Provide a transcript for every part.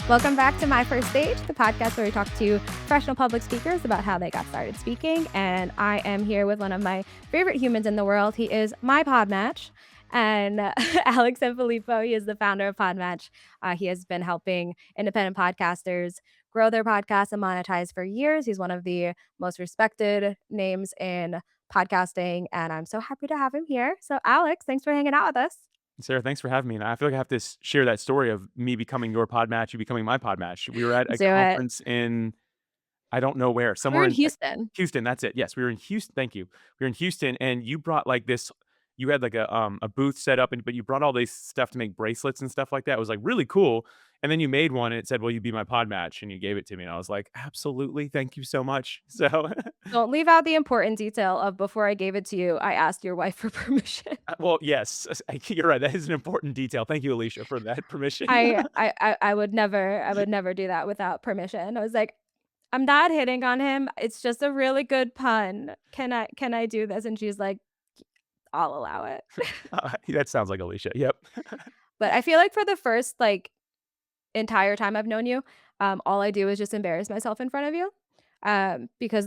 Welcome back to My First Stage, the podcast where we talk to professional public speakers about how they got started speaking. And I am here with one of my favorite humans in the world. He is my PodMatch. And Alex Sanfilippo, he is the founder of PodMatch. He has been helping independent podcasters grow their podcasts and monetize for years. He's one of the most respected names in podcasting, and I'm so happy to have him here. So, Alex, thanks for hanging out with us. Sarah, thanks for having me. And I feel like I have to share that story of me becoming your Podmatch, you becoming my Podmatch. We were at a Do it. conference in, I don't know where, We're somewhere in in Houston. Houston. That's it. Yes, we were in Houston. Thank you. We were in Houston, and you brought like this. You had like a booth set up, and but you brought all this stuff to make bracelets and stuff like that. It was like really cool. And then you made one, and it said, "Will you be my Podmatch?" And you gave it to me, and I was like, "Absolutely, thank you so much." So, Don't leave out the important detail of before I gave it to you, I asked your wife for permission. well, yes, you're right. That is an important detail. Thank you, Alicia, for that permission. I would never do that without permission. I was like, "I'm not hitting on him. It's just a really good pun. Can I do this?" And she's like, "I'll allow it." That sounds like Alicia. Yep. But I feel like for the first, like, entire time I've known you, all I do is just embarrass myself in front of you. Because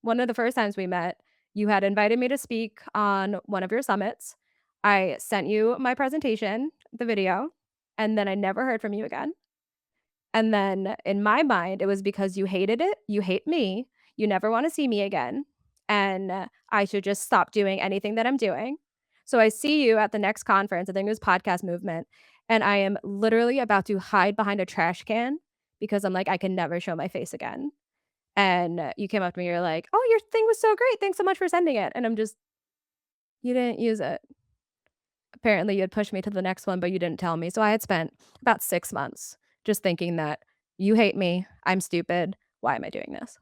one of the first times we met, you had invited me to speak on one of your summits. I sent you my presentation, the video, and then I never heard from you again. And then in my mind, it was because you hated it, you hate me, you never wanna see me again, and I should just stop doing anything that I'm doing. So I see you at the next conference, I think it was Podcast Movement, and I am literally about to hide behind a trash can because I'm like, "I can never show my face again." And you came up to me, you're like, "Oh, your thing was so great, thanks so much for sending it." And I'm just, "You didn't use it." Apparently, you had pushed me to the next one, but you didn't tell me. So I had spent about 6 months just thinking that, "You hate me, I'm stupid, why am I doing this?"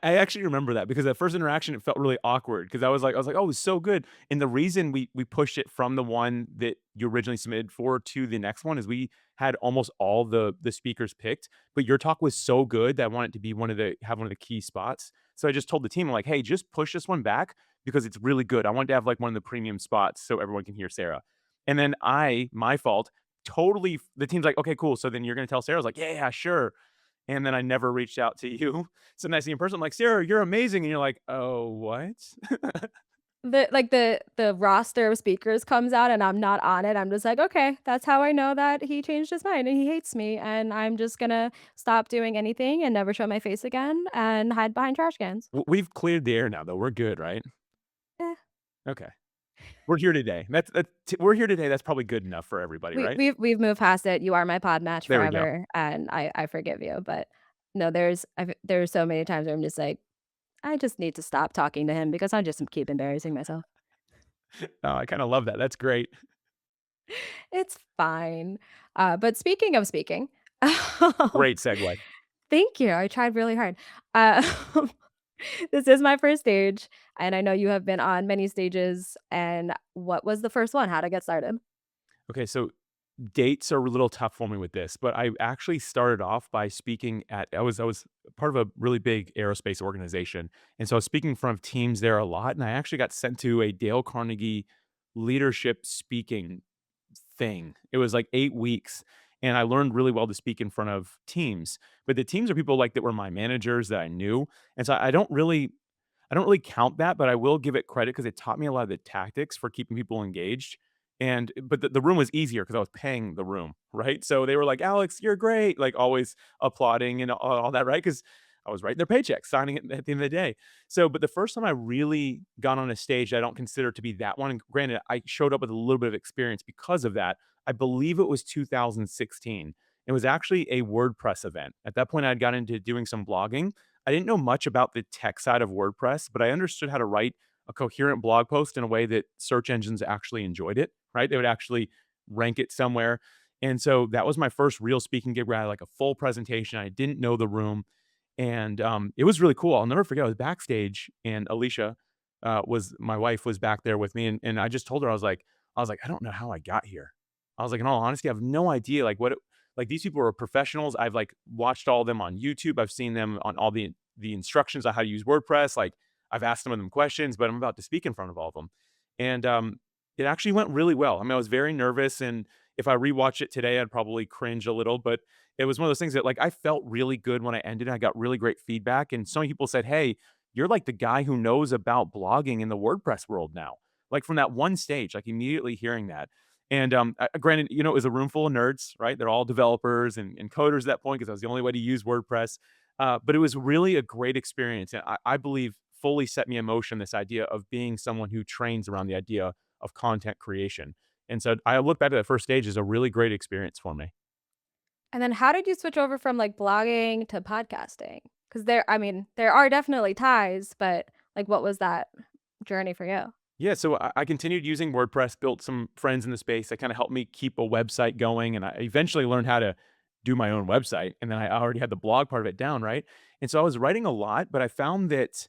I actually remember that because that first interaction, it felt really awkward because I was like, "Oh, it's so good." And the reason we pushed it from the one that you originally submitted for to the next one is we had almost all the speakers picked, but your talk was so good that I wanted to be have one of the key spots. So I just told the team, I'm like, "Hey, just push this one back because it's really good. I wanted to have like one of the premium spots so everyone can hear Sarah." And then my fault, totally the team's like, "Okay, cool. So then you're gonna tell Sarah?" I was like, "Yeah, yeah, sure." And then I never reached out to you. So then I see in person, I'm like, "Sarah, you're amazing." And you're like, "Oh, what?" The roster of speakers comes out and I'm not on it, I'm just like, "Okay, that's how I know that he changed his mind and he hates me, and I'm just gonna stop doing anything and never show my face again and hide behind trash cans." We've cleared the air now, though. We're good, right? Eh. Okay. We're here today. We're here today. That's probably good enough for everybody, right? We've moved past it. You are my pod match There we go. forever, and I forgive you, but no, there's so many times where I'm just like, "I just need to stop talking to him because I just keep embarrassing myself." Oh, I kinda love that. That's great. It's fine. But speaking of speaking, Great segue. thank you, I tried really hard. Uh, this is my first stage, and I know you have been on many stages, and what was the first one? How to get started? Okay, so dates are a little tough for me with this, but I actually started off by speaking at I was part of a really big aerospace organization, and so I was speaking in front of teams there a lot, and I actually got sent to a Dale Carnegie leadership speaking thing. It was like 8 weeks, and I learned really well to speak in front of teams, but the teams are people, like, that were my managers that I knew, and so I don't really count that, but I will give it credit because it taught me a lot of the tactics for keeping people engaged, but the room was easier because I was paying the room, right? So they were like, "Alex, you're great," like, always applauding and all that, right? Because I was writing their paychecks, signing it at the end of the day. So, but the first time I really got on a stage, I don't consider to be that one, and granted, I showed up with a little bit of experience because of that. I believe it was 2016. It was actually a WordPress event. At that point, I had got into doing some blogging. I didn't know much about the tech side of WordPress, but I understood how to write a coherent blog post in a way that search engines actually enjoyed it, right? They would actually rank it somewhere. And so that was my first real speaking gig where I had like a full presentation. I didn't know the room. And it was really cool. I'll never forget. I was backstage and Alicia was my wife was back there with me. And I just told her, I was like, I don't know how I got here. I was like, in all honesty, I have no idea like like these people are professionals. I've like watched all of them on YouTube. I've seen them on all the instructions on how to use WordPress. Like I've asked some of them questions, but I'm about to speak in front of all of them. And it actually went really well. I mean, I was very nervous and If I rewatch it today, I'd probably cringe a little, but it was one of those things that, like, I felt really good when I ended. I got really great feedback, and so many people said, "Hey, you're like the guy who knows about blogging in the WordPress world now." Like, from that one stage, like, immediately hearing that. And, granted, it was a room full of nerds, right? They're all developers and coders at that point because that was the only way to use WordPress. But it was really a great experience, and I believe fully set me in motion this idea of being someone who trains around the idea of content creation. And so I look back at that first stage as a really great experience for me. And then how did you switch over from, like, blogging to podcasting? Because there are definitely ties, but, like, what was that journey for you? Yeah, so I continued using WordPress, built some friends in the space that kind of helped me keep a website going, and I eventually learned how to do my own website, and then I already had the blog part of it down, right? And so I was writing a lot, but I found that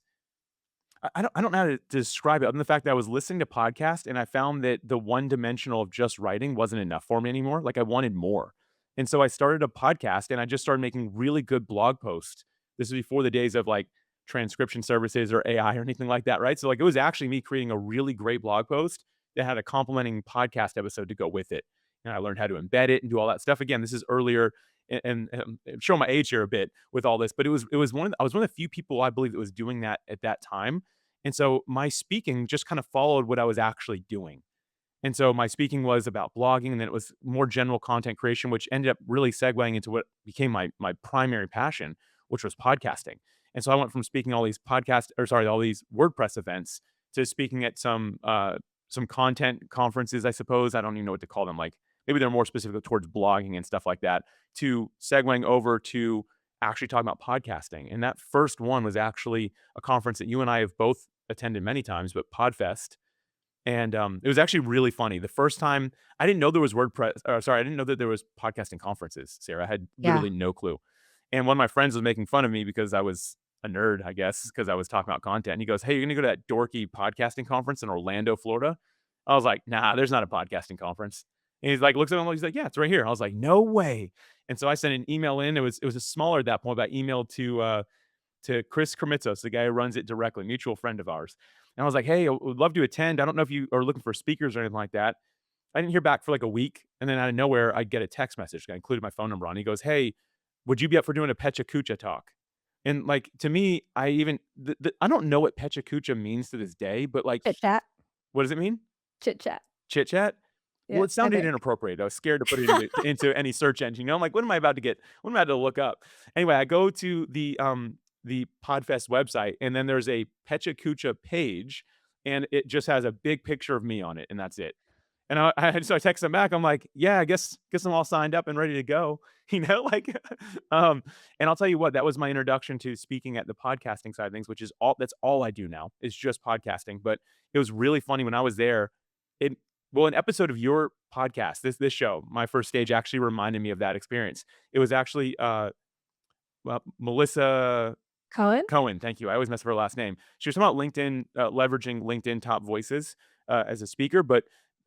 I don't know how to describe it other than the fact that I was listening to podcasts and I found that the one dimensional of just writing wasn't enough for me anymore. Like, I wanted more. And so I started a podcast and I just started making really good blog posts. This is before the days of like transcription services or AI or anything like that, right? So like it was actually me creating a really great blog post that had a complementing podcast episode to go with it. And I learned how to embed it and do all that stuff. Again, this is earlier and showing my age here a bit with all this, but it was I was one of the few people I believe that was doing that at that time. And so my speaking just kind of followed what I was actually doing. And so my speaking was about blogging, and then it was more general content creation, which ended up really segueing into what became my primary passion, which was podcasting. And so I went from speaking all these all these WordPress events to speaking at some content conferences, I suppose. I don't even know what to call them. Like maybe they're more specific towards blogging and stuff like that, to segueing over to actually talking about podcasting. And that first one was actually a conference that you and I have both attended many times, but Podfest. And, it was actually really funny. The first time I didn't know there was I didn't know that there was podcasting conferences, Sarah. I had Yeah. literally no clue. And one of my friends was making fun of me because I was a nerd, I guess, because I was talking about content. And he goes, "Hey, you're gonna go to that dorky podcasting conference in Orlando, Florida?" I was like, "Nah, there's not a podcasting conference." And he's like, looks at him, he's like, "Yeah, it's right here." I was like, "No way." And so I sent an email in. It was a smaller at that point, but I emailed to Chris Kremitzos, the guy who runs it directly, mutual friend of ours. And I was like, "Hey, I would love to attend. I don't know if you are looking for speakers or anything like that." I didn't hear back for like a week. And then out of nowhere, I get a text message. I included my phone number on. He goes, "Hey, would you be up for doing a Pecha Kucha talk?" And like to me, I don't know what Pecha Kucha means to this day, but like, Chit chat. what does it mean? Chit chat. Chit chat? Well, Yeah, it I sounded think. inappropriate. I was scared to put it into any search engine. I'm like, what am I about to look up? Anyway, I go to the Podfest website, and then there's a Pecha Kucha page, and it just has a big picture of me on it, and that's it. And so I text them back. I'm like, "Yeah, I guess I'm all signed up and ready to go." Like, um, and I'll tell you what, that was my introduction to speaking at the podcasting side of things, which is that's all I do now is just podcasting. But it was really funny when I was there. It an episode of your podcast, this show, my first stage actually reminded me of that experience. It was actually Melissa Cohen? Cohen, thank you. I always mess up her last name. She was talking about LinkedIn, leveraging LinkedIn top voices as a speaker, but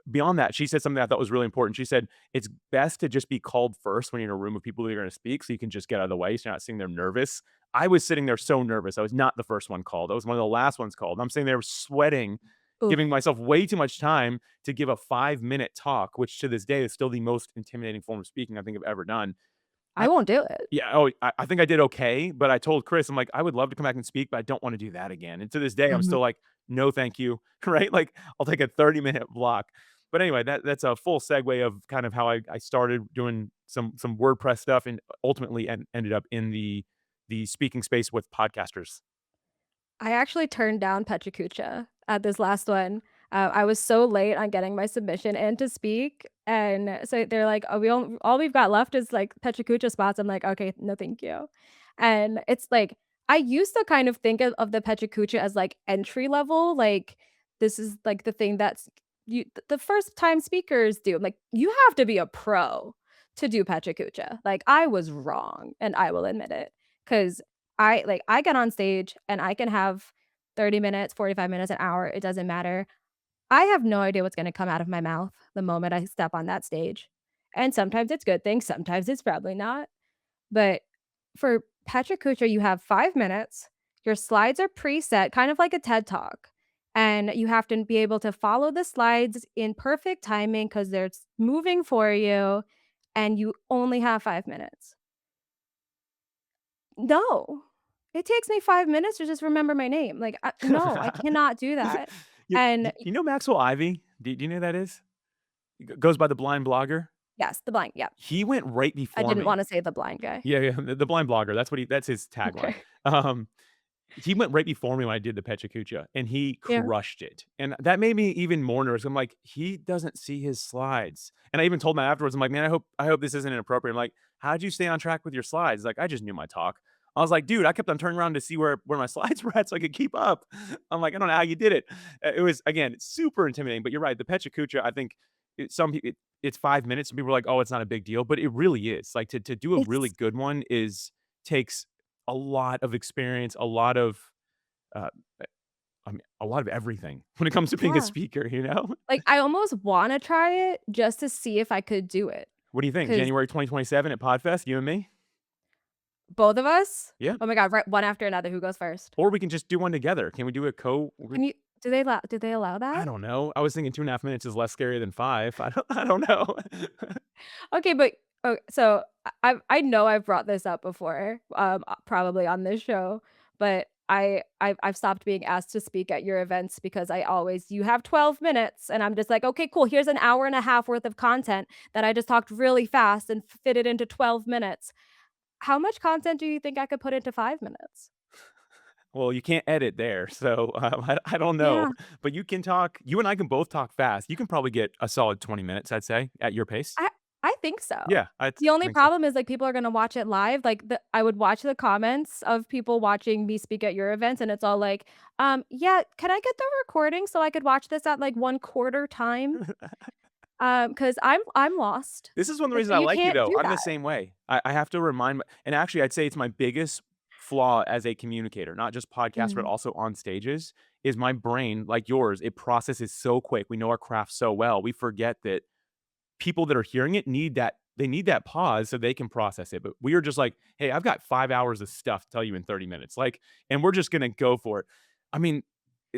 beyond that, she said something that I thought was really important. She said it's best to just be called first when you're in a room of people that are going to speak, so you can just get out of the way, so you're not sitting there nervous. I was sitting there so nervous. I was not the first one called. I was one of the last ones called. I'm sitting there sweating, giving Oof. myself way too much time to give a 5-minute talk, which to this day is still the most intimidating form of speaking I think I've ever done. I won't do it. Yeah, I think I did okay, but I told Chris, I'm like, "I would love to come back and speak, but I don't wanna do that again." And to this day, I'm Mhm. still like, "No, thank you." Right? Like, I'll take a 30-minute block. But anyway, that's a full segue of kind of how I started doing some WordPress stuff and ultimately ended up in the speaking space with podcasters. I actually turned down Pecha Kucha at this last one. I was so late on getting my submission in to speak, and so they're like, "Oh, all we've got left is, like, Pecha Kucha spots." I'm like, "Okay, no, thank you." And it's like, I used to kind of think of the Pecha Kucha as, like, entry level, like, this is, like, the thing that's the first time speakers do. Like, you have to be a pro to do Pecha Kucha. Like, I was wrong, and I will admit it, 'cause I get on stage and I can have 30 minutes, 45 minutes, an hour, it doesn't matter. I have no idea what's gonna come out of my mouth the moment I step on that stage. And sometimes it's good things, sometimes it's probably not. But for Pecha Kucha, you have 5 minutes, your slides are preset, kind of like a TED Talk, and you have to be able to follow the slides in perfect timing because 'cause they're moving for you, and you only have 5 minutes. No. It takes me 5 minutes to just remember my name, like, no, I cannot do that, Do and you know Maxwell Ivy? Do you know who that is? He goes by the blind blogger. yes, the blind, yep. He went right I before didn't me. wanna say the blind guy. Yeah, yeah, the blind blogger, that's his tagline. Okay. Um, he went right before me when I did the Pecha Kucha, and he Yeah. crushed it, and that made me even more nervous. I'm like, "He doesn't see his slides," and I even told him afterwards, I'm like, "Man, I hope this isn't inappropriate." I'm like, "How'd you stay on track with your slides?" He's like, "I just knew my talk." I was like, "Dude, I kept on turning around to see where my slides were at so I could keep up." I'm like, "I don't know how you did it." It was, again, super intimidating, but you're right, the Pecha Kucha, I think it's 5 minutes, and people are like, "Oh, it's not a big deal," but it really is. Like, to do a really It's good one takes a lot of experience, a lot of, uh, I mean, a lot of everything when it comes to being a yeah. speaker, you know? Like, I almost wanna try it just to see if I could do it, What do you think? 'cause January 2027 at Podfest, you and me? both of us? Yeah. Oh my god, right, one after another, who goes first? Or we can just do one together. Can we do a Can you do they allow I that? don't know. I was thinking 2.5 minutes is less scary than 5. I don't know. Okay, but so I know I've brought this up before, probably on this show, but I've stopped being asked to speak at your events because I always you have 12 minutes, and I'm just like, "Okay, cool, here's an hour and a half worth of content that I just talked really fast and fit it into 12 minutes." How much content do you think I could put into 5 minutes? Well, you can't edit there, so, I don't know, Yeah. but you and I can both talk fast. You can probably get a solid 20 minutes, I'd say, at your pace. I I think so. Yeah, I The only think so. problem is, like, people are gonna watch it live, like, I would watch the comments of people watching me speak at your events, and it's all like, yeah, can I get the recording so I could watch this at, like, 1/4 time? Because I'm lost. This is one of the Like, reasons I you like you, can't though. do I'm the that. same way. I have to remind my and actually, I'd say it's my biggest flaw as a communicator, not just podcaster, but Mhm. also on stages, is my brain, like yours, it processes so quick. We know our craft so well. We forget that people that are hearing it need that pause so they can process it. But we are just like, "Hey, I've got 5 hours of stuff to tell you in 30 minutes." Like, and we're just gonna go for it. I mean,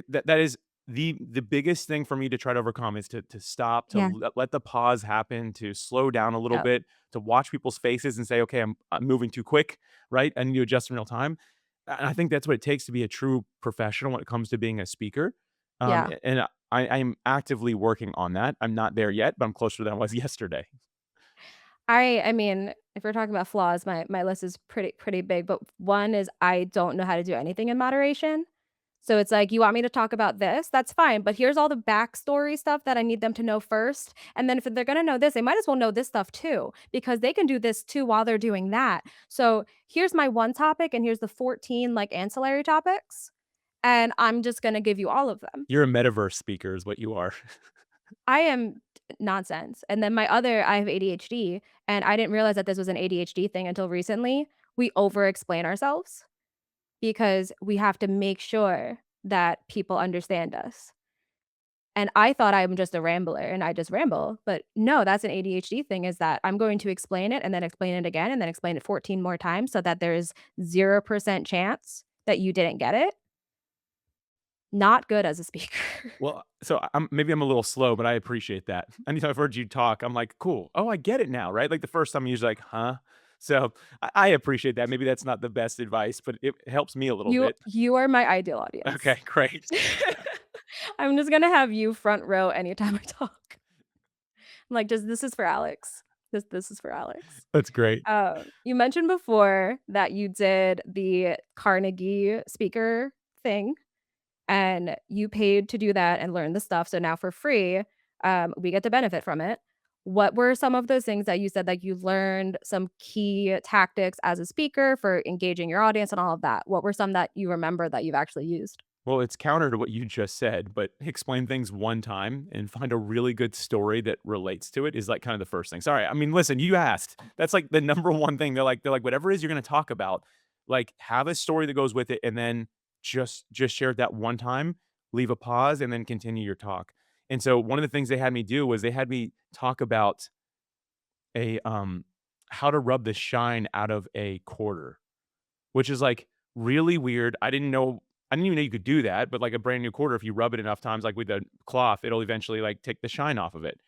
that is the biggest thing for me to try to overcome is to stop, to Yeah. let the pause happen, to slow down a little Yep. bit, to watch people's faces and say, "Okay, I'm moving too quick," right? I need to adjust in real time. And I think that's what it takes to be a true professional when it comes to being a speaker. Yeah. And I'm actively working on that. I'm not there yet, but I'm closer than I was yesterday. I mean, if we're talking about flaws, my list is pretty big, but one is I don't know how to do anything in moderation. So it's like, "You want me to talk about this? That's fine, but here's all the backstory stuff that I need them to know first, and then if they're gonna know this, they might as well know this stuff too, because they can do this too while they're doing that. So here's my one topic, and here's the 14, like, ancillary topics, and I'm just gonna give you all of them." You're a metaverse speaker is what you are. I am nonsense, and then I have ADHD, and I didn't realize that this was an ADHD thing until recently. We over explain ourselves because we have to make sure that people understand us. And I thought I'm just a rambler and I just ramble, but no, that's an ADHD thing is that I'm going to explain it and then explain it again and then explain it 14 more times so that there's 0% chance that you didn't get it. Not good as a speaker. Well, so maybe I'm a little slow, but I appreciate that. Anytime I've heard you talk, I'm like, "Cool. Oh, I get it now," right? Like, the first time, I'm usually like, "Huh?" So, I appreciate that. Maybe that's not the best advice, but it helps me a little bit. You are my ideal Okay, audience. great. I'm just gonna have you front row anytime I talk. I'm like, "Just this is for Alex. This is for Alex." That's great. You mentioned before that you did the Carnegie speaker thing, and you paid to do that and learn the stuff, so now for free, we get to benefit from it. What were some of those things that you said that you learned some key tactics as a speaker for engaging your audience and all of that? What were some that you remember that you've actually used? Well, it's counter to what you just said, but explain things one time and find a really good story that relates to it is like kind of the first thing. Sorry. I mean, listen, you asked. That's like the number one thing. They're like, whatever it is you're going to talk about, like have a story that goes with it and then just share it that one time, leave a pause and then continue your talk. And so one of the things they had me do was they had me talk about a how to rub the shine out of a quarter, which is like really weird. I didn't even know you could do that, but like a brand new quarter, if you rub it enough times, like with a cloth, it'll eventually like take the shine off of it.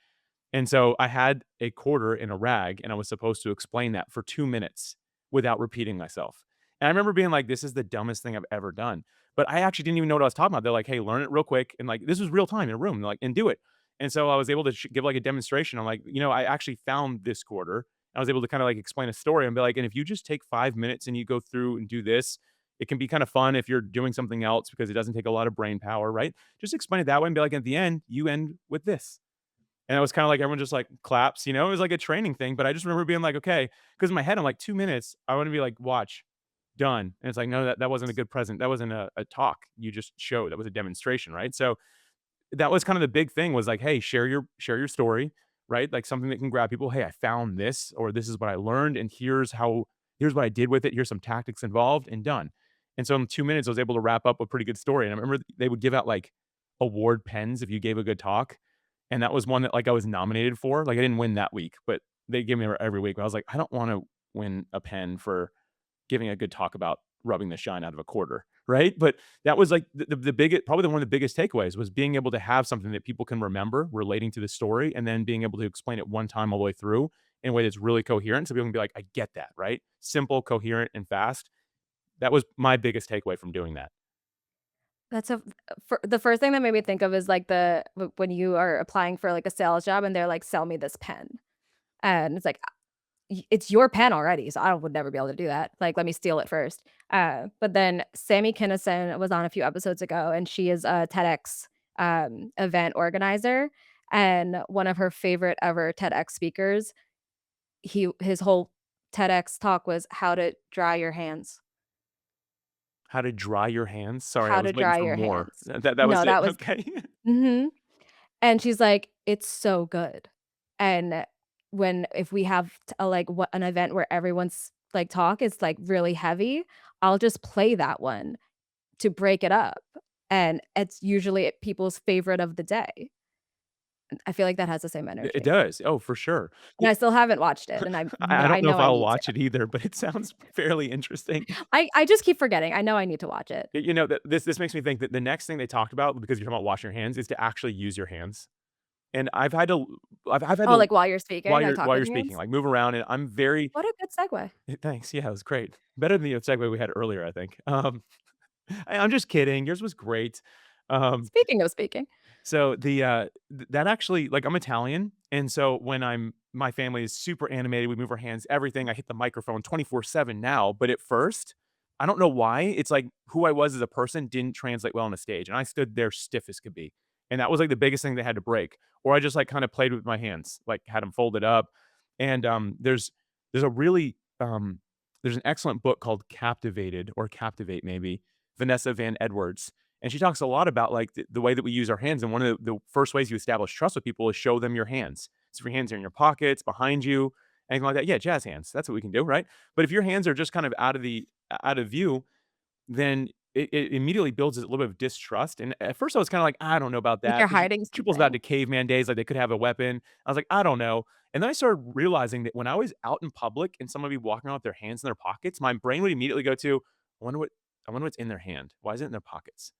And so I had a quarter in a rag and I was supposed to explain that for 2 minutes without repeating myself. And I remember being like, this is the dumbest thing I've ever done. But I actually didn't even know what I was talking about. They're like, hey, learn it real quick. And like, this was real time in a room. They're like, and do it. And so I was able to give like a demonstration. I'm like, I actually found this quarter. I was able to kind of like explain a story and be like, and if you just take 5 minutes and you go through and do this, it can be kind of fun if you're doing something else because it doesn't take a lot of brain power, right? Just explain it that way and be like, at the end, you end with this. And it was kinda like everyone just, like, claps, It was like a training thing, but I just remember being like, "Okay," because in my head, I'm like, 2 minutes, I wanna be like, "Watch, done." And it's like, "No, that wasn't a good present. That wasn't a talk you just showed. That was a demonstration," right? So, that was kind of the big thing was like, "Hey, share your story," right? Like, something that can grab people, "Hey, I found this," or, "This is what I learned, and here's what I did with it. Here's some tactics involved," and done. And so in 2 minutes, I was able to wrap up a pretty good story, and I remember they would give out, like, award pens if you gave a good talk, and that was one that, like, I was nominated for. Like, I didn't win that week, but they give me every week. But I was like, "I don't wanna win a pen for giving a good talk about rubbing the shine out of a quarter," right? But that was like the biggest, probably one of the biggest takeaways was being able to have something that people can remember relating to the story, and then being able to explain it one time all the way through in a way that's really coherent, so people can be like, "I get that," right? Simple, coherent, and fast. That was my biggest takeaway from doing that. That's a for the first thing that made me think of is, like, when you are applying for, like, a sales job and they're like, "Sell me this pen." And it's like, it's your pen already, so I would never be able to do that. Like, let me steal it first." But then Sammy Kinison was on a few episodes ago, and she is a TEDx, event organizer, and one of her favorite ever TEDx speakers, his whole TEDx talk was how to dry your hands. How to dry your hands? Sorry, I How was to waiting dry for your more. hands. That was No, it? that was Okay. mhm. And she's like, "It's so good." And if we have like, what an event where everyone's, like, talk is, like, really heavy, I'll just play that one to break it up, and it's usually people's favorite of the day. I feel like that has the same It energy. does. Oh, for sure. And I still haven't watched it, and I I don't know know if I I'll need to. watch it either, but it sounds fairly interesting. I just keep forgetting. I know I need to watch it. That this makes me think that the next thing they talked about, because you're talking about washing your hands, is to actually use your hands. And I've had Oh, to like, while you're speaking, like, talk while with you're your speaking, hands? like, move around, and I'm very What a good segue. thanks, yeah, it was great. Better than the segue we had earlier, I think. I'm just kidding, yours was great. Um Speaking of speaking. So that actually, like, I'm Italian, and so when my family is super animated, we move our hands, everything. I hit the microphone 24/7 now, but at first, I don't know why, it's like who I was as a person didn't translate well on a stage, and I stood there stiff as could be. And that was, like, the biggest thing they had to break. Or I just, like, kinda played with my hands, like, had them folded up. And, there's a really, there's an excellent book called Captivated, or Captivate maybe, Vanessa Van Edwards, and she talks a lot about like the way that we use our hands. And one of the first ways you establish trust with people is show them your hands. So if your hands are in your pockets, behind you, anything like that, yeah, jazz hands. That's what we can do, right? But if your hands are just kind of out of view, then it immediately builds a little bit of distrust. And at first, I was kind of like, I don't know about Like, that. you're Because hiding people's about something. to caveman days, like they could have a weapon. I was like, I don't know. And then I started realizing that when I was out in public and somebody would be walking around with their hands in their pockets, my brain would immediately go to, I wonder what I wonder what's in their hand. Why is it in their pockets?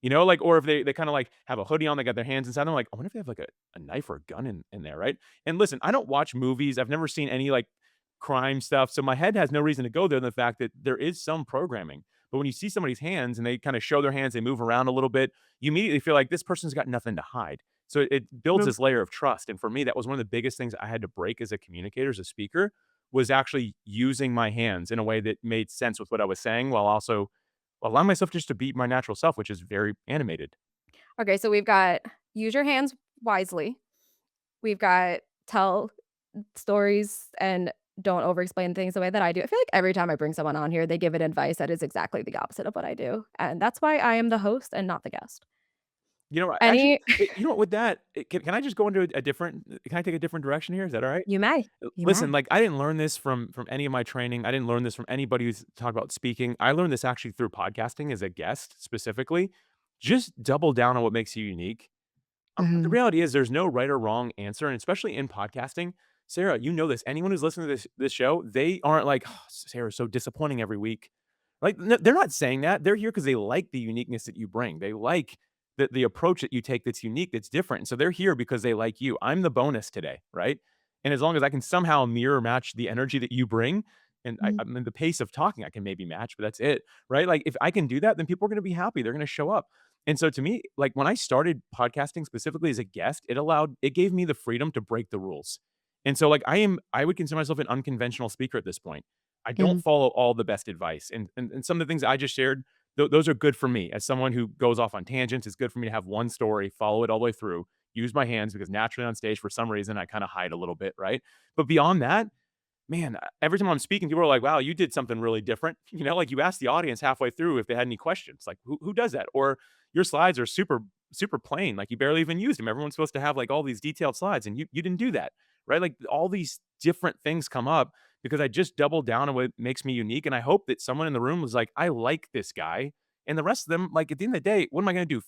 Like, or if they kind of like have a hoodie on, they got their hands inside. I'm like, I wonder if they have like a knife or a gun in there, right? And listen, I don't watch movies. I've never seen any like crime stuff. So my head has no reason to go there than the fact that there is some programming. But when you see somebody's hands and they kind of show their hands, they move around a little bit, you immediately feel like this person's got nothing to hide. So it builds Mm. this layer of trust. And for me, that was one of the biggest things I had to break as a communicator, as a speaker, was actually using my hands in a way that made sense with what I was saying while also allowing myself just to be my natural self, which is very animated. Okay, so we've got use your hands wisely. We've got tell stories and don't over-explain things the way that I do. I feel like every time I bring someone on here, they give it advice that is exactly the opposite of what I do, and that's why I am the host and not the guest. Actually, Any with that, can I just go into a different can I take a different direction here? Is that alright? You may, you Listen, may. like, I didn't learn this from any of my training. I didn't learn this from anybody who's talked about speaking. I learned this actually through podcasting as a guest specifically. Just double down on what makes you unique. The Mhm. reality is there's no right or wrong answer, and especially in podcasting, Sarah, you know this. Anyone who's listening to this show, they aren't like, "Oh, Sarah's so disappointing every week." Like, no, they're not saying that. They're here because they like the uniqueness that you bring. They like the approach that you take that's unique, that's different. And so they're here because they like you. I'm the bonus today, right? And as long as I can somehow mirror match the energy that you bring, and Mhm. I mean the pace of talking, I can maybe match, but that's it, right? Like if I can do that, then people are going to be happy. They're going to show up. And so to me, like when I started podcasting specifically as a guest, it gave me the freedom to break the rules. And so like I would consider myself an unconventional speaker at this point. I don't Mhm. follow all the best advice, and some of the things I just shared, those are good for me as someone who goes off on tangents. It's good for me to have one story, follow it all the way through, use my hands because naturally on stage for some reason I kind of hide a little bit, right? But beyond that, man, every time I'm speaking, people are like, "Wow, you did something really different." You know, like you asked the audience halfway through if they had any questions. Like, who does that? Or your slides are super plain. Like you barely even used them. Everyone's supposed to have like all these detailed slides, and you didn't do that, right? Like all these different things come up because I just doubled down on what makes me unique. And I hope that someone in the room was like, "I like this guy," and the rest of them, like at the end of the day, what am I going to do?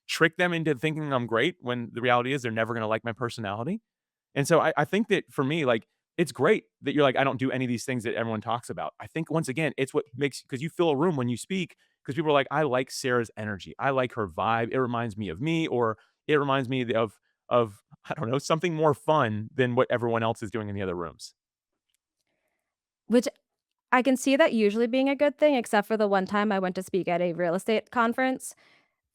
Trick them into thinking I'm great when the reality is they're never going to like my personality? And so I think that for me, like, it's great that you're like, I don't do any of these things that everyone talks about. I think once again, it's what makes because you fill a room when you speak because people are like, I like Sarah's energy. I like her vibe. It reminds me of me, or it reminds me of I don't know, something more fun than what everyone else is doing in the other rooms. Which I can see that usually being a good thing, except for the one time I went to speak at a real estate conference,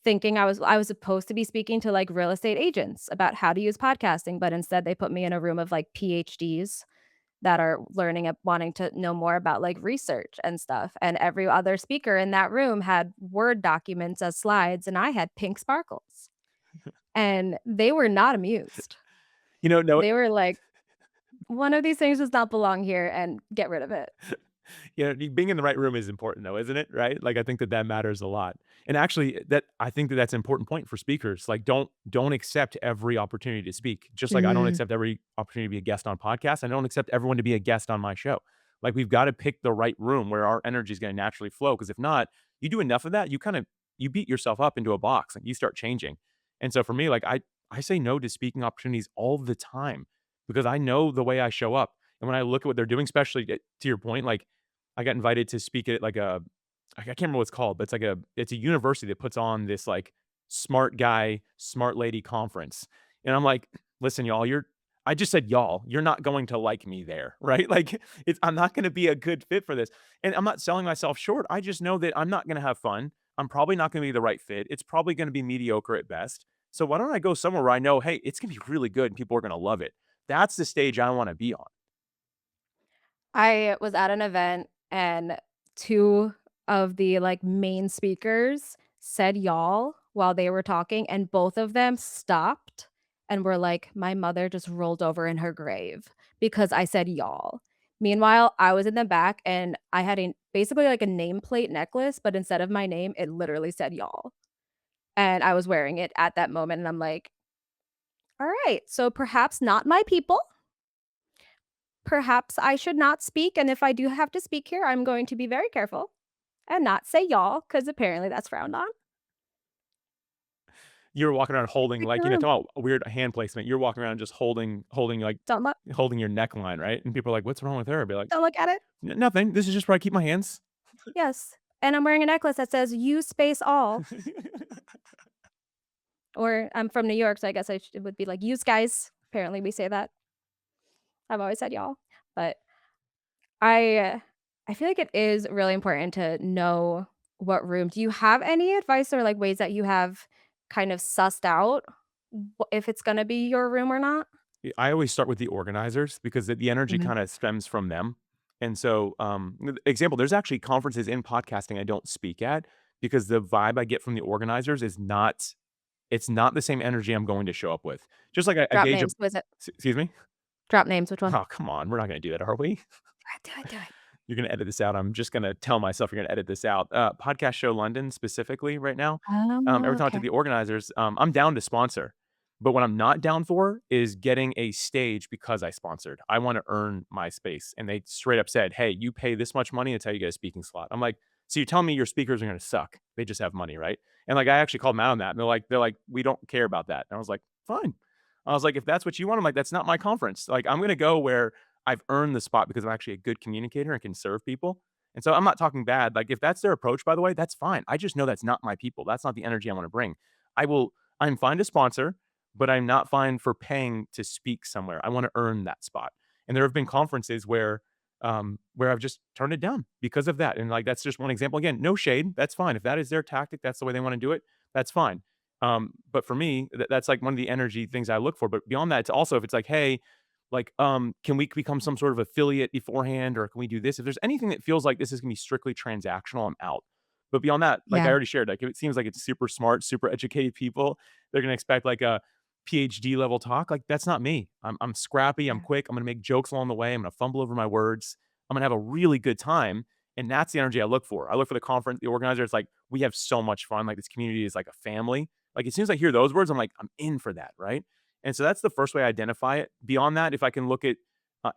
thinking I was supposed to be speaking to, like, real estate agents about how to use podcasting, but instead they put me in a room of, like, PhDs that are learning ab wanting to know more about, like, research and stuff, and every other speaker in that room had Word documents as slides, and I had pink sparkles, and they were not amused. You know, no, They were like, "One of these things does not belong here, and get rid of it." you know, being in the right room is important though, isn't it? Right? Like I think that that matters a lot. And actually that I think that that's an important point for speakers. Like don't accept every opportunity to speak. Just like I don't Mm. accept every opportunity to be a guest on podcasts. I don't accept everyone to be a guest on my show. Like we've got to pick the right room where our energy is going to naturally flow because if not, you do enough of that, you beat yourself up into a box and you start changing. And so for me, like I say no to speaking opportunities all the time because I know the way I show up. And when I look at what they're doing, especially to your point, like I got invited to speak at like I can't remember what it's called, but it's a university that puts on this like smart guy, smart lady conference. And I'm like, listen, y'all, I just said y'all, you're not going to like me there, right? Like I'm not going to be a good fit for this. And I'm not selling myself short. I just know that I'm not going to have fun. I'm probably not going to be the right fit. It's probably going to be mediocre at best. So why don't I go somewhere where I know, hey, it's going to be really good and people are going to love it. That's the stage I want to be on. I was at an event and 2 of the, like, main speakers said "y'all" while they were talking, and both of them stopped and were like, "My mother just rolled over in her grave because I said y'all." Meanwhile, I was in the back and I had a basically like a nameplate necklace, but instead of my name, it literally said "y'all," and I was wearing it at that moment, and I'm like, "Alright, so perhaps not my people. Perhaps I should not speak, and if I do have to speak here, I'm going to be very careful and not say y'all, because apparently that's frowned on. You're walking around holding, Pick like, your you know, room. talking about weird hand placement. You're walking around just like, Don't look holding your neckline, right? And people are like, "What's wrong with her?" I'd be like, don't look at it. Nothing. This is just where I keep my hands." Yes, and I'm wearing a necklace that says "You space all," or I'm from New York, so I guess it would be like "Yous guys." Apparently we say that. I've always said y'all, but I feel like it is really important to know what room. Do you have any advice or, like, ways that you have kind of sussed out if it's gonna be your room or not? I always start with the organizers because the energy Mhm. kinda stems from them. And so, example, there's actually conferences in podcasting I don't speak at because the vibe I get from the organizers is not it's not the same energy I'm going to show up with. Just like I Drop gauge a names. Who is it? excuse me? Drop names. Which one? Oh, come on. We're not gonna do that, are we? Do it, do it. You're gonna edit this out. I'm just gonna tell myself you're gonna edit this out. Podcast Show London specifically right now. Every time I talk to Okay. the organizers, I'm down to sponsor. But what I'm not down for is getting a stage because I sponsored. I want to earn my space. And they straight up said, "Hey, you pay this much money until you get a speaking slot." I'm like, "So you're telling me your speakers are gonna suck? They just have money, right?" And like I actually called them out on that. And they're like, "We don't care about that." And I was like, "Fine." I was like, "If that's what you want," I'm like, "That's not my conference." Like I'm gonna go where I've earned the spot because I'm actually a good communicator and can serve people. And so I'm not talking bad. Like if that's their approach, by the way, that's fine. I just know that's not my people. That's not the energy I want to bring. I will, I'm fine to sponsor, but I'm not fine for paying to speak somewhere. I want to earn that spot. And there have been conferences where I've just turned it down because of that. And like that's just one example. Again, no shade. That's fine. If that is their tactic, that's the way they want to do it. That's fine. But for me, that's like one of the energy things I look for. But beyond that, it's also if it's like, hey, like, can we become some sort of affiliate beforehand, or can we do this? If there's anything that feels like this is gonna be strictly transactional, I'm out. But beyond that, like I Yeah, already shared, like if it seems like it's super smart, super educated people, they're gonna expect like a PhD level talk. Like that's not me. I'm scrappy. I'm yeah. quick. I'm gonna make jokes along the way. I'm gonna fumble over my words. I'm gonna have a really good time. And that's the energy I look for. I look for the conference, the organizer. It's like we have so much fun. Like this community is like a family. Like as soon as I hear those words, I'm like, I'm in for that, right? And so that's the first way I identify it. Beyond that, if I can look at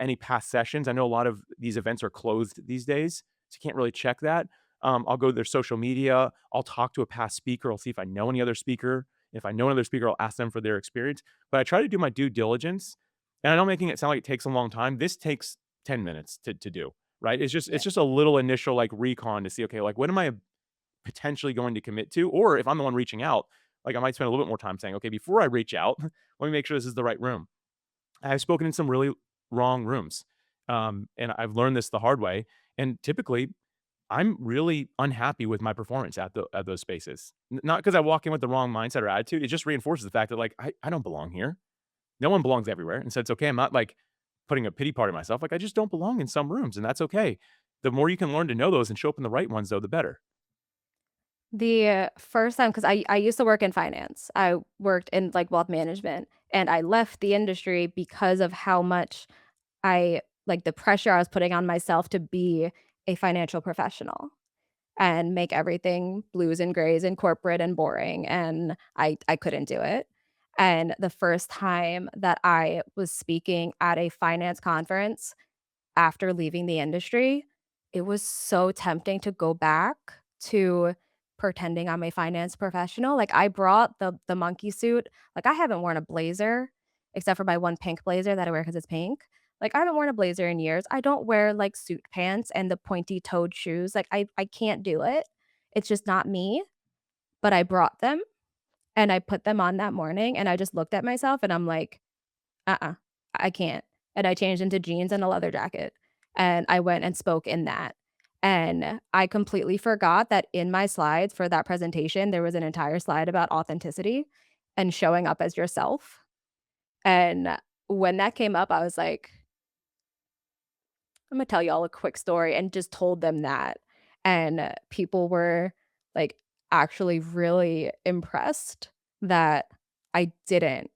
any past sessions, I know a lot of these events are closed these days, so you can't really check that. I'll go to their social media. I'll talk to a past speaker. I'll see if I know any other speaker. If I know another speaker, I'll ask them for their experience. But I try to do my due diligence, and I know making it sound like it takes a long time. This takes 10 minutes to do. Right? Yeah. It's just a little initial like recon to see, okay, like what am I potentially going to commit to? Or if I'm the one reaching out, like I might spend a little bit more time saying, okay, before I reach out, let me make sure this is the right room. I've spoken in some really wrong rooms. And I've learned this the hard way. And typically, I'm really unhappy with my performance at those spaces. Not because I walk in with the wrong mindset or attitude. It just reinforces the fact that like I don't belong here. No one belongs everywhere. And so it's okay. I'm not like putting a pity party on myself. Like I just don't belong in some rooms, and that's okay. The more you can learn to know those and show up in the right ones, though, the better. The first time, because I used to work in finance. I worked in, like, wealth management, and I left the industry because of how much I like, the pressure I was putting on myself to be a financial professional and make everything blues and grays and corporate and boring, and I couldn't do it. And the first time that I was speaking at a finance conference after leaving the industry, it was so tempting to go back to pretending I'm a finance professional. Like, I brought the monkey suit. Like, I haven't worn a blazer except for my one pink blazer that I wear because it's pink. Like, I haven't worn a blazer in years. I don't wear, like, suit pants and the pointy-toed shoes. Like, I can't do it. It's just not me, but I brought them, and I put them on that morning, and I just looked at myself, and I'm like, uh-uh, I can't. And I changed into jeans and a leather jacket, and I went and spoke in that. And I completely forgot that in my slides for that presentation, there was an entire slide about authenticity and showing up as yourself. And when that came up, I was like, "Imma tell y'all a quick story," and just told them that. And people were, like, actually really impressed that I didn't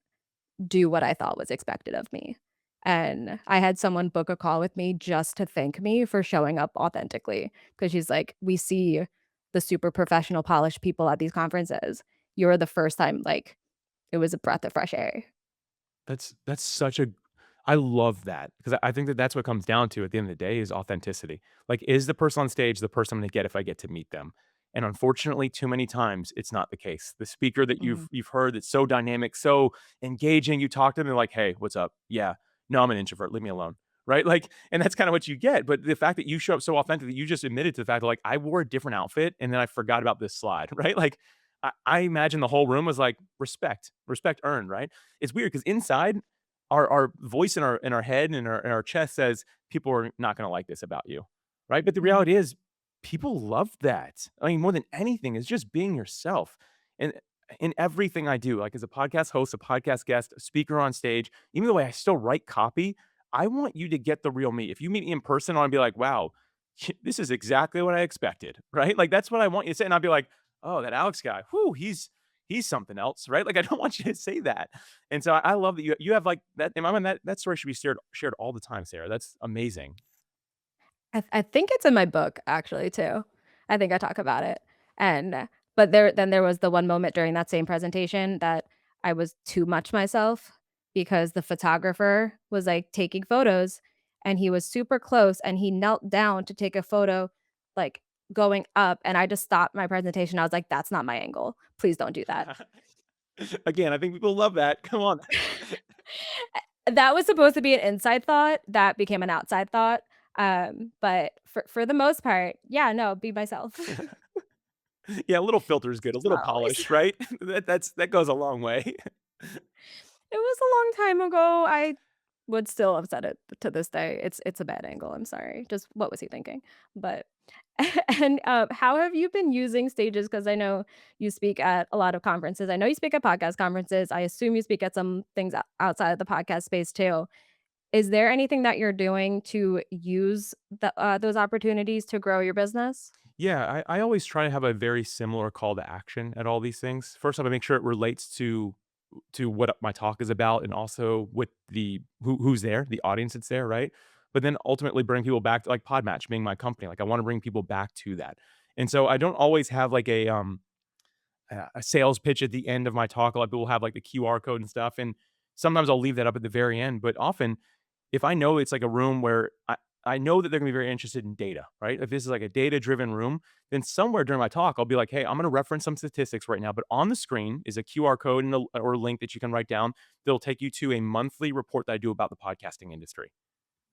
do what I thought was expected of me. And I had someone book a call with me just to thank me for showing up authentically, because she's like, "We see the super professional, polished people at these conferences. You're the first time, like, it was a breath of fresh air." That's such a I love that because I think that that's what comes down to at the end of the day is authenticity. Like, is the person on stage the person I'm gonna get if I get to meet them? And unfortunately, too many times it's not the case. The speaker that Mhm, you've heard that's so dynamic, so engaging, you talk to them, they're like, "Hey, what's up? Yeah, no, I'm an introvert. Leave me alone." Right? Like, and that's kind of what you get. But the fact that you show up so authentic that you just admitted to the fact that like I wore a different outfit and then I forgot about this slide, right? Like, I imagine the whole room was like respect, respect earned, right? It's weird because inside our voice in our head and in our chest says people are not going to like this about you, right? But the mhm. reality is people love that. I mean, more than anything, is just being yourself. And in everything I do, like as a podcast host, a podcast guest, a speaker on stage, even the way I still write copy, I want you to get the real me. If you meet me in person, I want to be like, wow, this is exactly what I expected, right? Like that's what I want you to say. And I'll be like, oh, that Alex guy, whoo, he's something else, right? Like I don't want you to say that. And so I love that you have like that in my mind that story should be shared all the time, Sarah. That's amazing. I think it's in my book actually too. I think I talk about it. And but there was the one moment during that same presentation that I was too much myself because the photographer was, like, taking photos, and he was super close, and he knelt down to take a photo, like, going up, and I just stopped my presentation. I was like, "That's not my angle. Please don't do that." Again, I think people love that. Come on. That was supposed to be an inside thought, that became an outside thought, but For the most part, yeah, no, be myself. Yeah, a little filter is good, a Just little not always. polish, right? That goes a long way. It was a long time ago. I would still have said it to this day. It's a bad angle, I'm sorry. Just what was he thinking? But and, how have you been using stages? Because I know you speak at a lot of conferences. I know you speak at podcast conferences. I assume you speak at some things outside of the podcast space too. Is there anything that you're doing to use those opportunities to grow your business? Yeah, I always try to have a very similar call to action at all these things. First off, I make sure it relates to what my talk is about and also with the who's there, the audience that's there, right? But then ultimately bring people back to like PodMatch being my company. Like I want to bring people back to that. And so I don't always have like a sales pitch at the end of my talk. A lot of people have like the QR code and stuff. And sometimes I'll leave that up at the very end. But often if I know it's like a room where I know that they're gonna be very interested in data, right? If this is like a data driven room, then somewhere during my talk, I'll be like, hey, I'm gonna reference some statistics right now, but on the screen is a QR code and or a link that you can write down that'll take you to a monthly report that I do about the podcasting industry.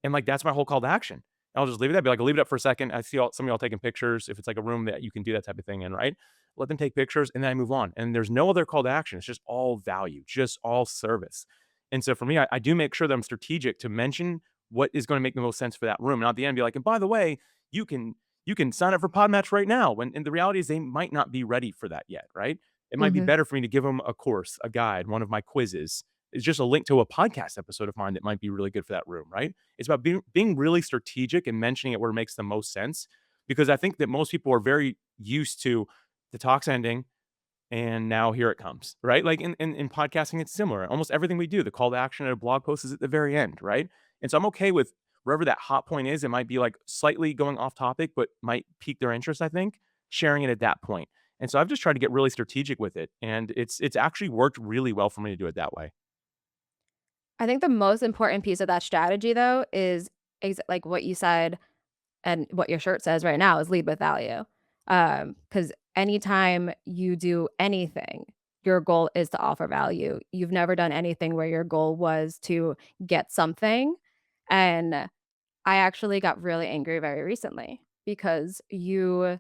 And, like, that's my whole call to action. I'll just leave it at be like, "I'll leave it up for a second." I see all some of y'all taking pictures, if it's like a room that you can do that type of thing in, right? Let them take pictures, and then I move on, and there's no other call to action. It's just all value, just all service. And so for me, I do make sure that I'm strategic to mention what is gonna make the most sense for that room, and at the end be like, "And by the way, you can you can sign up for PodMatch right now," when and the reality is they might not be ready for that yet, right? It might be Mhm. better for me to give them a course, a guide, one of my quizzes. It's just a link to a podcast episode of mine that might be really good for that room, right? It's about being really strategic and mentioning it where it makes the most sense, because I think that most people are very used to the talk's ending and now here it comes, right? Like in podcasting, it's similar. Almost everything we do, the call to action at a blog post is at the very end, right? And so I'm okay with wherever that hot point is. It might be like slightly going off topic, but might pique their interest, I think, sharing it at that point. And so I've just tried to get really strategic with it. And it's actually worked really well for me to do it that way. I think the most important piece of that strategy, though, is like what you said and what your shirt says right now is lead with value. Because anytime you do anything, your goal is to offer value. You've never done anything where your goal was to get something. And I actually got really angry very recently because you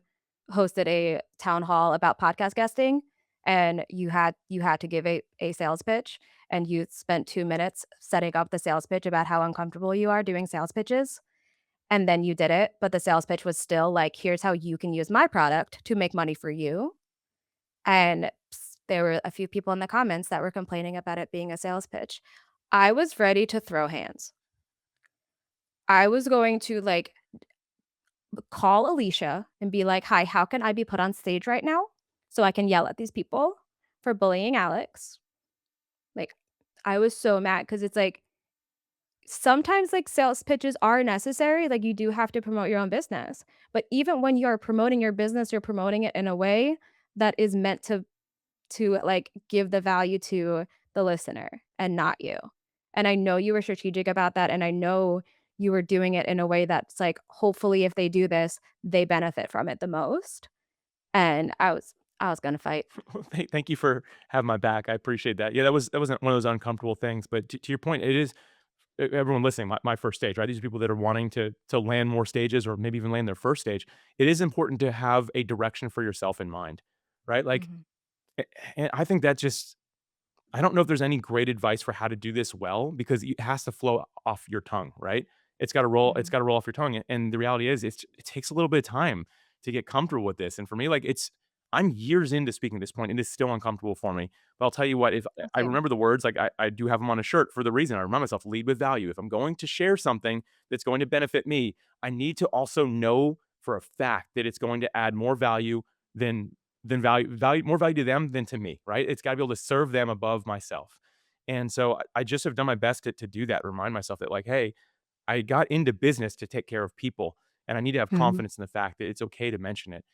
hosted a town hall about podcast guesting and you had to give a sales pitch and you spent 2 minutes setting up the sales pitch about how uncomfortable you are doing sales pitches and then you did it, but the sales pitch was still like, "Here's how you can use my product to make money for you." And there were a few people in the comments that were complaining about it being a sales pitch. I was ready to throw hands. I was going to, like, call Alicia and be like, "Hi, how can I be put on stage right now so I can yell at these people for bullying Alex?" Like, I was so mad because it's like, sometimes, like, sales pitches are necessary, like, you do have to promote your own business, but even when you're promoting your business, you're promoting it in a way that is meant to, like, give the value to the listener and not you, and I know you were strategic about that, and I know you were doing it in a way that's, like, hopefully, if they do this, they benefit from it the most, and I was gonna fight. Well, thank you for having my back. I appreciate that. Yeah, that wasn't one of those uncomfortable things. But to your point, it is everyone listening. My first stage, right? These are people that are wanting to land more stages or maybe even land their first stage. It is important to have a direction for yourself in mind, right? Like, Mhm. and I think that just I don't know if there's any great advice for how to do this well because it has to flow off your tongue, right? It's Mhm. gotta roll off your tongue, and the reality is it takes a little bit of time to get comfortable with this, and for me, like, I'm years into speaking at this point, and it's still uncomfortable for me, but I'll tell you what, if I Same. remember the words, like, I do have them on a shirt for the reason I remind myself, "Lead with value." If I'm going to share something that's going to benefit me, I need to also know for a fact that it's going to add more value than value more value to them than to me, right? It's gotta be able to serve them above myself. And so I just have done my best to do that, remind myself that like, hey, I got into business to take care of people, and I need to have Mhm. confidence in the fact that it's okay to mention it.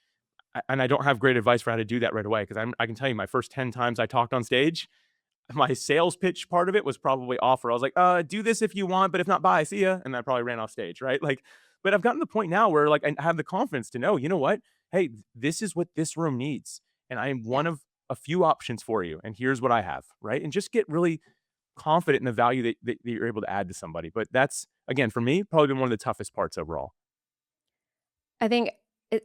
And I don't have great advice for how to do that right away because I can tell you my first 10 times I talked on stage, my sales pitch part of it was probably off where I was like, do this if you want, but if not, bye, see ya. And I probably ran off stage, right? Like, but I've gotten to the point now where like I have the confidence to know, you know what? Hey, this is what this room needs. And I am one of Yes. a few options for you. And here's what I have, right? And just get really confident in the value that you're able to add to somebody. But that's again for me, probably been one of the toughest parts overall. I think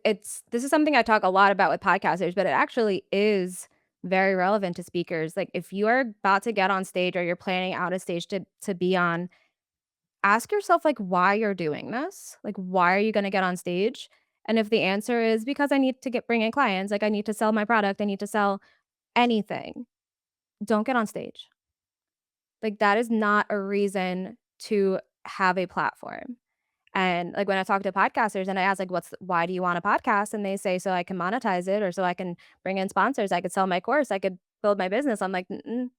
it's this is something I talk a lot about with podcasters, but it actually is very relevant to speakers. Like, if you are about to get on stage or you're planning out a stage to be on, ask yourself, like, why you're doing this. Like, why are you gonna get on stage? And if the answer is because I need to get bring in clients, like, I need to sell my product, I need to sell anything, don't get on stage. Like, that is not a reason to have a platform. And, like, when I talk to podcasters and I ask, like, "Why do you want a podcast?" And they say, "So I can monetize it or so I can bring in sponsors, I could sell my course, I could build my business." I'm like, "Mm-mm,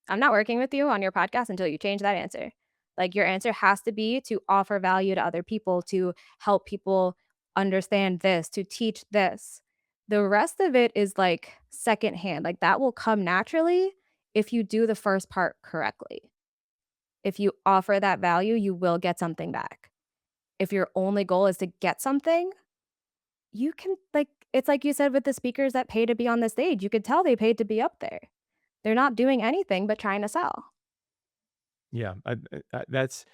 I'm not working with you on your podcast until you change that answer." Like, your answer has to be to offer value to other people, to help people understand this, to teach this. The rest of it is, like, secondhand, like, that will come naturally if you do the first part correctly. If you offer that value, you will get something back. If your only goal is to get something, you can like it's like you said with the speakers that pay to be on the stage, you could tell they paid to be up there. They're not doing anything but trying to sell. Yeah, that's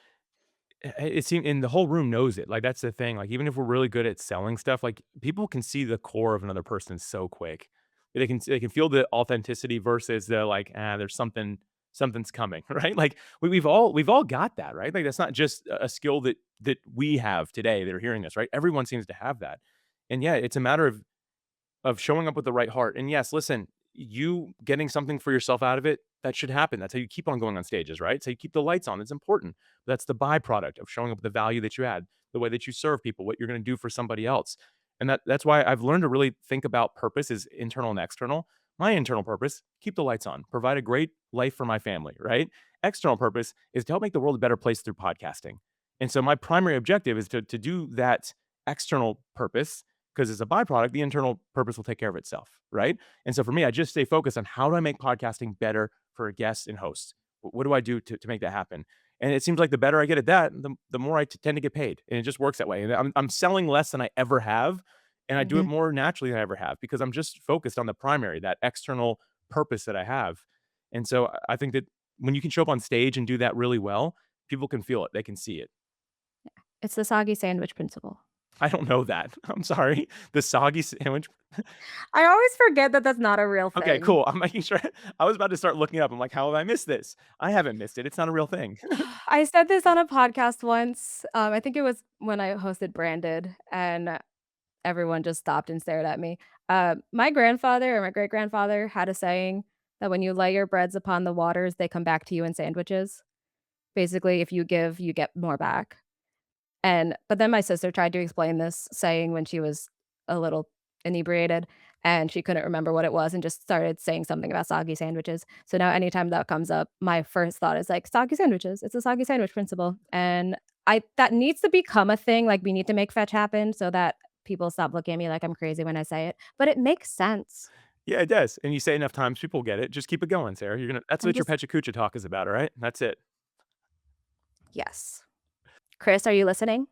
it seems and the whole room knows it, like, that's the thing, like, even if we're really good at selling stuff, like, people can see the core of another person so quick. They can feel the authenticity versus the, like, there's something's coming," right? Like, we've all got that, right? Like, that's not just a skill that we have today that are hearing this, right? Everyone seems to have that. And, yeah, it's a matter of showing up with the right heart. And yes, listen, you getting something for yourself out of it, that should happen. That's how you keep on going on stages, right? So you keep the lights on. It's important. That's the byproduct of showing up with the value that you add, the way that you serve people, what you're going to do for somebody else. And that's why I've learned to really think about purpose as internal and external. My internal purpose, keep the lights on, provide a great life for my family, right? External purpose is to help make the world a better place through podcasting. And so my primary objective is to do that external purpose because as a byproduct, the internal purpose will take care of itself, right? And so for me, I just stay focused on how do I make podcasting better for guests and hosts? What do I do to make that happen? And it seems like the better I get at that, the more I tend to get paid. And it just works that way. And I'm selling less than I ever have. And I do it Mhm. more naturally than I ever have because I'm just focused on the primary, that external purpose that I have. And so I think that when you can show up on stage and do that really well, people can feel it. They can see it. It's the soggy sandwich principle. I don't know that. I'm sorry. The soggy sandwich. I always forget that that's not a real Okay, thing. cool. I'm making sure I was about to start looking it up. I'm like, "How have I missed this?" I haven't missed it. It's not a real thing. I said this on a podcast once, I think it was when I hosted Branded, and everyone just stopped and stared at me. My grandfather or my great-grandfather had a saying that when you lay your breads upon the waters, they come back to you in sandwiches. Basically, if you give, you get more back. And but then my sister tried to explain this saying when she was a little inebriated, and she couldn't remember what it was and just started saying something about soggy sandwiches. So now anytime that comes up, my first thought is like, "Soggy sandwiches. It's a soggy sandwich principle." And I that needs to become a thing, like, we need to make fetch happen so that people stop looking at me like I'm crazy when I say it, but it makes sense. Yeah, it does, and you say enough times, people get it. Just keep it going, Sarah. You're gonna that's I'm what your just Pecha Kucha talk is about, all right? That's it. yes. Chris, are you listening?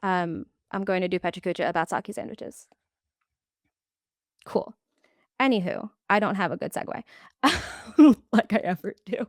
I'm going to do Pecha Kucha about sake sandwiches. Cool. Anywho, I don't have a good segue, like I ever do.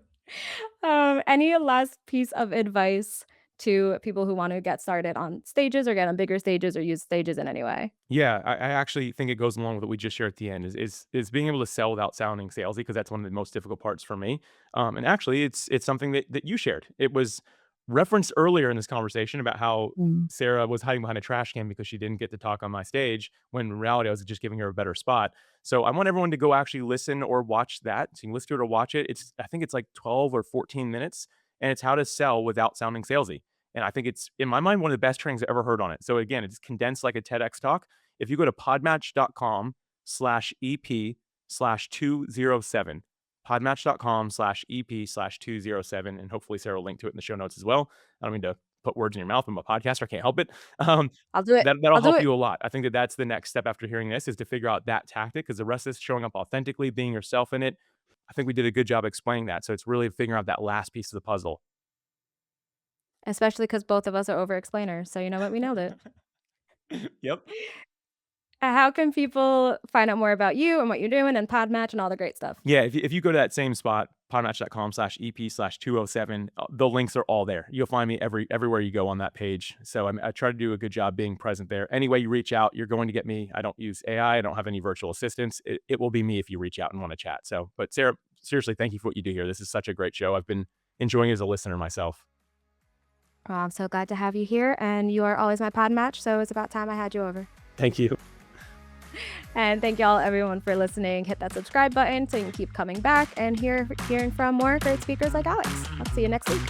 Any last piece of advice to people who want to get started on stages or get on bigger stages or use stages in any way? Yeah, I actually think it goes along with what we just shared at the end is being able to sell without sounding salesy because that's one of the most difficult parts for me. And actually, it's something that you shared. It was referenced earlier in this conversation about how Mm. Sarah was hiding behind a trash can because she didn't get to talk on my stage when in reality I was just giving her a better spot. So I want everyone to go actually listen or watch that. So you can listen to it or watch it. I think it's like 12 or 14 minutes, and it's how to sell without sounding salesy. And I think it's in my mind one of the best trainings I've ever heard on it. So again, it's condensed like a TEDx talk. If you go to podmatch.com/EP/207, podmatch.com/EP/207, and hopefully Sarah will link to it in the show notes as well. I don't mean to put words in your mouth. I'm a podcaster. I can't help it. Um, I'll do it. that'll I'll do help it. you a lot. I think that that's the next step after hearing this is to figure out that tactic because the rest is showing up authentically, being yourself in it. I think we did a good job explaining that. So it's really figuring out that last piece of the puzzle. Especially because both of us are over explainers. So you know what? We nailed it. Yep. How can people find out more about you and what you're doing and PodMatch and all the great stuff? Yeah, if you go to that same spot, podmatch.com/EP/207. The links are all there. You'll find me everywhere you go on that page. So I try to do a good job being present there. Any way you reach out, you're going to get me. I don't use AI. I don't have any virtual assistants. It will be me if you reach out and want to chat. So, but Sarah, seriously, thank you for what you do here. This is such a great show. I've been enjoying it as a listener myself. Oh, I'm so glad to have you here, and you are always my pod match, so it's about time I had you over. Thank you. And thank y'all, everyone, for listening. Hit that subscribe button so you can keep coming back and hearing from more great speakers like Alex. I'll see you next week.